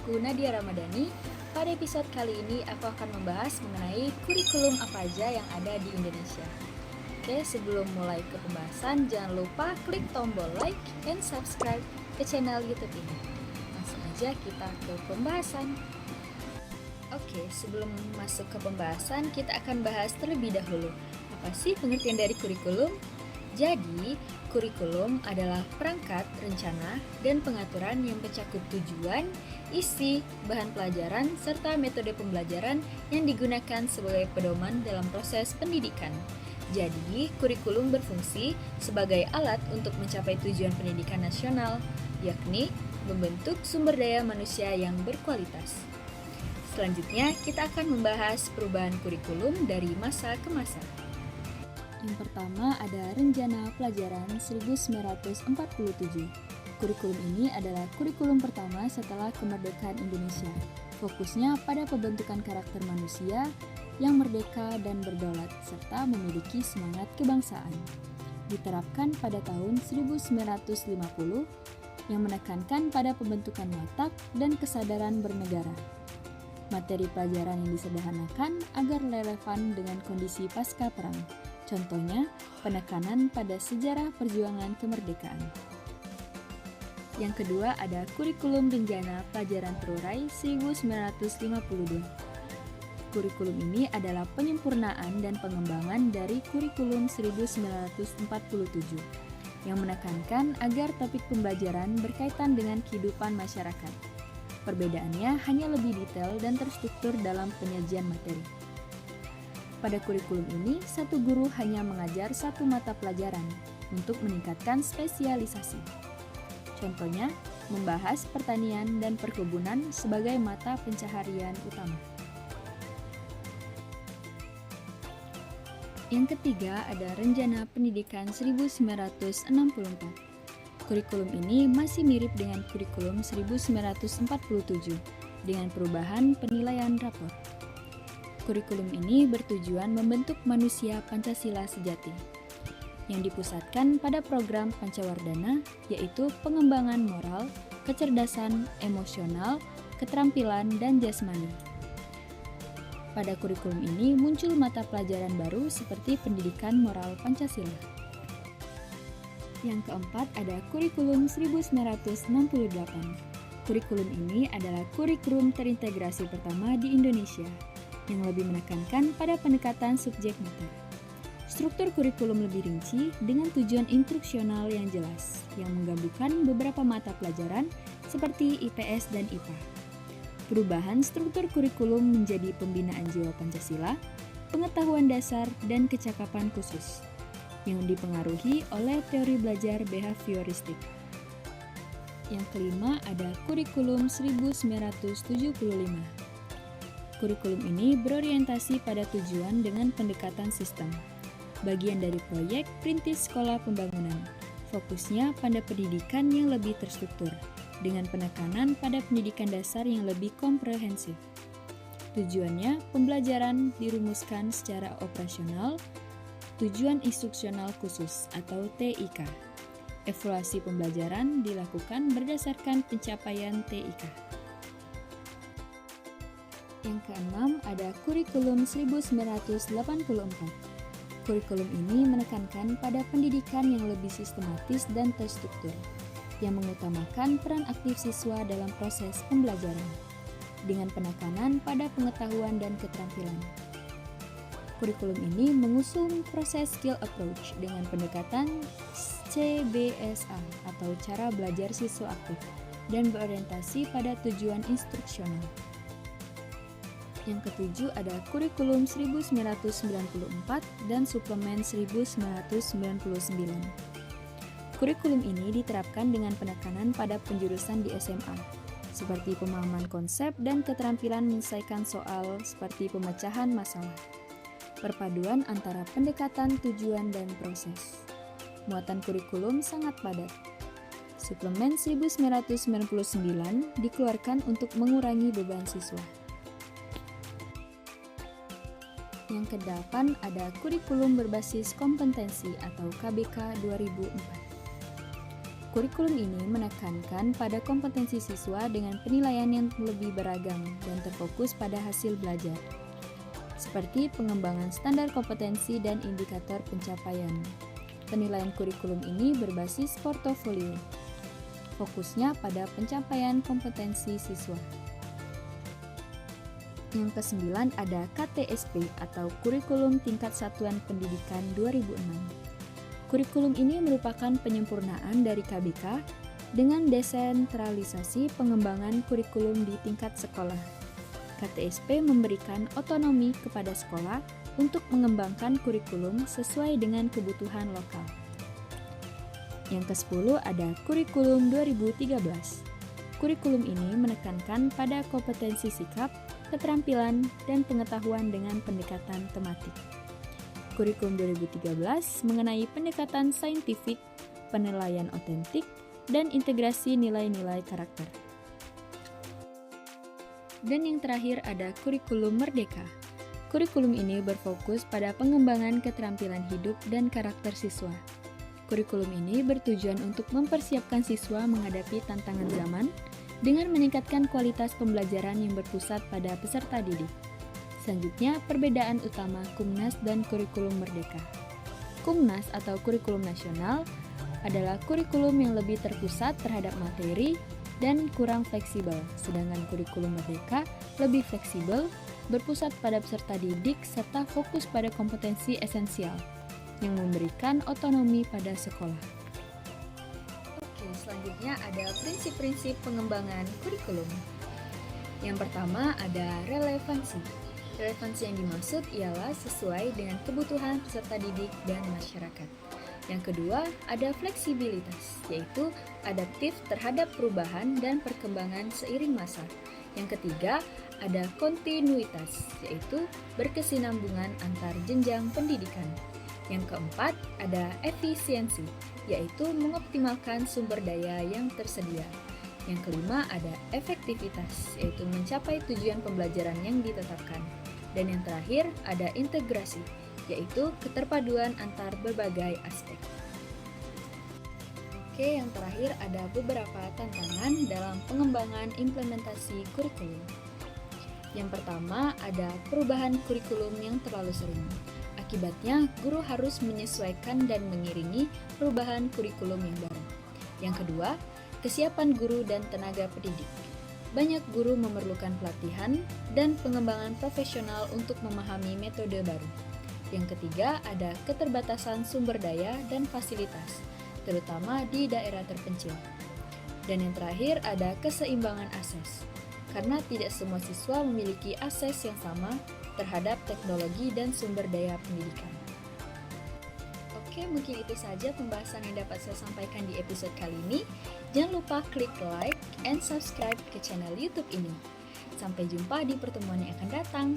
aku Nadia Ramadhani. Pada episode kali ini aku akan membahas mengenai kurikulum apa aja yang ada di Indonesia. Oke, sebelum mulai ke pembahasan, jangan lupa klik tombol like and subscribe ke channel YouTube ini. Langsung aja kita ke pembahasan. Oke, sebelum masuk ke pembahasan, kita akan bahas terlebih dahulu. Apa sih pengertian dari kurikulum? Jadi, kurikulum adalah perangkat, rencana, dan pengaturan yang mencakup tujuan, isi, bahan pelajaran, serta metode pembelajaran yang digunakan sebagai pedoman dalam proses pendidikan. Jadi, kurikulum berfungsi sebagai alat untuk mencapai tujuan pendidikan nasional, yakni membentuk sumber daya manusia yang berkualitas. Selanjutnya, kita akan membahas perubahan kurikulum dari masa ke masa. Yang pertama ada Rencana Pelajaran 1947. Kurikulum ini adalah kurikulum pertama setelah kemerdekaan Indonesia. Fokusnya pada pembentukan karakter manusia yang merdeka dan berdaulat serta memiliki semangat kebangsaan. Diterapkan pada tahun 1950 yang menekankan pada pembentukan watak dan kesadaran bernegara. Materi pelajaran yang disederhanakan agar relevan dengan kondisi pasca perang. Contohnya, penekanan pada sejarah perjuangan kemerdekaan. Yang kedua ada Kurikulum Rencana Pelajaran Terurai 1952. Kurikulum ini adalah penyempurnaan dan pengembangan dari Kurikulum 1947 yang menekankan agar topik pembelajaran berkaitan dengan kehidupan masyarakat. Perbedaannya hanya lebih detail dan terstruktur dalam penyajian materi. Pada kurikulum ini, satu guru hanya mengajar satu mata pelajaran untuk meningkatkan spesialisasi. Contohnya, membahas pertanian dan perkebunan sebagai mata pencaharian utama. Yang ketiga ada Rencana Pendidikan 1964. Kurikulum ini masih mirip dengan kurikulum 1947 dengan perubahan penilaian rapor. Kurikulum ini bertujuan membentuk manusia Pancasila sejati, yang dipusatkan pada program Pancawardana, yaitu pengembangan moral, kecerdasan emosional, keterampilan, dan jasmani. Pada kurikulum ini muncul mata pelajaran baru seperti pendidikan moral Pancasila. Yang keempat ada Kurikulum 1968. Kurikulum ini adalah kurikulum terintegrasi pertama di Indonesia, yang lebih menekankan pada pendekatan subjek mater. Struktur kurikulum lebih rinci dengan tujuan instruksional yang jelas, yang menggabungkan beberapa mata pelajaran seperti IPS dan IPA. Perubahan struktur kurikulum menjadi pembinaan jiwa Pancasila, pengetahuan dasar, dan kecakapan khusus, yang dipengaruhi oleh teori belajar behavioristik. Yang kelima ada Kurikulum 1975. Kurikulum ini berorientasi pada tujuan dengan pendekatan sistem, bagian dari proyek Perintis Sekolah Pembangunan. Fokusnya pada pendidikan yang lebih terstruktur, dengan penekanan pada pendidikan dasar yang lebih komprehensif. Tujuannya, pembelajaran dirumuskan secara operasional, tujuan instruksional khusus atau TIK. Evaluasi pembelajaran dilakukan berdasarkan pencapaian TIK. Yang keenam ada Kurikulum 1984. Kurikulum ini menekankan pada pendidikan yang lebih sistematis dan terstruktur, yang mengutamakan peran aktif siswa dalam proses pembelajaran, dengan penekanan pada pengetahuan dan keterampilan. Kurikulum ini mengusung proses skill approach dengan pendekatan CBSA atau cara belajar siswa aktif dan berorientasi pada tujuan instruksional. Yang ketujuh ada Kurikulum 1994 dan Suplemen 1999. Kurikulum ini diterapkan dengan penekanan pada penjurusan di SMA, seperti pemahaman konsep dan keterampilan menyelesaikan soal seperti pemecahan masalah. Perpaduan antara pendekatan, tujuan, dan proses. Muatan kurikulum sangat padat. Suplemen 1999 dikeluarkan untuk mengurangi beban siswa. Yang kedelapan ada Kurikulum Berbasis Kompetensi atau KBK 2004. kurikulum ini menekankan pada kompetensi siswa dengan penilaian yang lebih beragam dan terfokus pada hasil belajar, seperti pengembangan standar kompetensi dan indikator pencapaian. Penilaian kurikulum ini berbasis portofolio, fokusnya pada pencapaian kompetensi siswa. Yang kesembilan ada KTSP atau Kurikulum Tingkat Satuan Pendidikan 2006. Kurikulum ini merupakan penyempurnaan dari KBK dengan desentralisasi pengembangan kurikulum di tingkat sekolah. KTSP memberikan otonomi kepada sekolah untuk mengembangkan kurikulum sesuai dengan kebutuhan lokal. Yang ke-10 ada Kurikulum 2013. Kurikulum ini menekankan pada kompetensi sikap, keterampilan, dan pengetahuan dengan pendekatan tematik. Kurikulum 2013 mengenai pendekatan saintifik, penilaian otentik, dan integrasi nilai-nilai karakter. Dan yang terakhir ada Kurikulum Merdeka. Kurikulum ini berfokus pada pengembangan keterampilan hidup dan karakter siswa. Kurikulum ini bertujuan untuk mempersiapkan siswa menghadapi tantangan zaman dengan meningkatkan kualitas pembelajaran yang berpusat pada peserta didik. Selanjutnya, perbedaan utama Kumnas dan Kurikulum Merdeka. Kumnas atau Kurikulum Nasional adalah kurikulum yang lebih terpusat terhadap materi dan kurang fleksibel, sedangkan Kurikulum Merdeka lebih fleksibel, berpusat pada peserta didik, serta fokus pada kompetensi esensial yang memberikan otonomi pada sekolah. Oke, selanjutnya ada prinsip-prinsip pengembangan kurikulum. Yang pertama ada relevansi. Relevansi yang dimaksud ialah sesuai dengan kebutuhan peserta didik dan masyarakat. Yang kedua, ada fleksibilitas, yaitu adaptif terhadap perubahan dan perkembangan seiring masa. Yang ketiga, ada kontinuitas, yaitu berkesinambungan antar jenjang pendidikan. Yang keempat, ada efisiensi, yaitu mengoptimalkan sumber daya yang tersedia. Yang kelima, ada efektivitas, yaitu mencapai tujuan pembelajaran yang ditetapkan. Dan yang terakhir, ada integrasi, yaitu keterpaduan antar berbagai aspek. Oke, yang terakhir ada beberapa tantangan dalam pengembangan implementasi kurikulum. Yang pertama, ada perubahan kurikulum yang terlalu sering. Akibatnya, guru harus menyesuaikan dan mengiringi perubahan kurikulum yang baru. Yang kedua, kesiapan guru dan tenaga pendidik. Banyak guru memerlukan pelatihan dan pengembangan profesional untuk memahami metode baru. Yang ketiga, ada keterbatasan sumber daya dan fasilitas, terutama di daerah terpencil. Dan yang terakhir, ada keseimbangan akses, karena tidak semua siswa memiliki akses yang sama terhadap teknologi dan sumber daya pendidikan. Oke, mungkin itu saja pembahasan yang dapat saya sampaikan di episode kali ini. Jangan lupa klik like and subscribe ke channel YouTube ini. Sampai jumpa di pertemuan yang akan datang.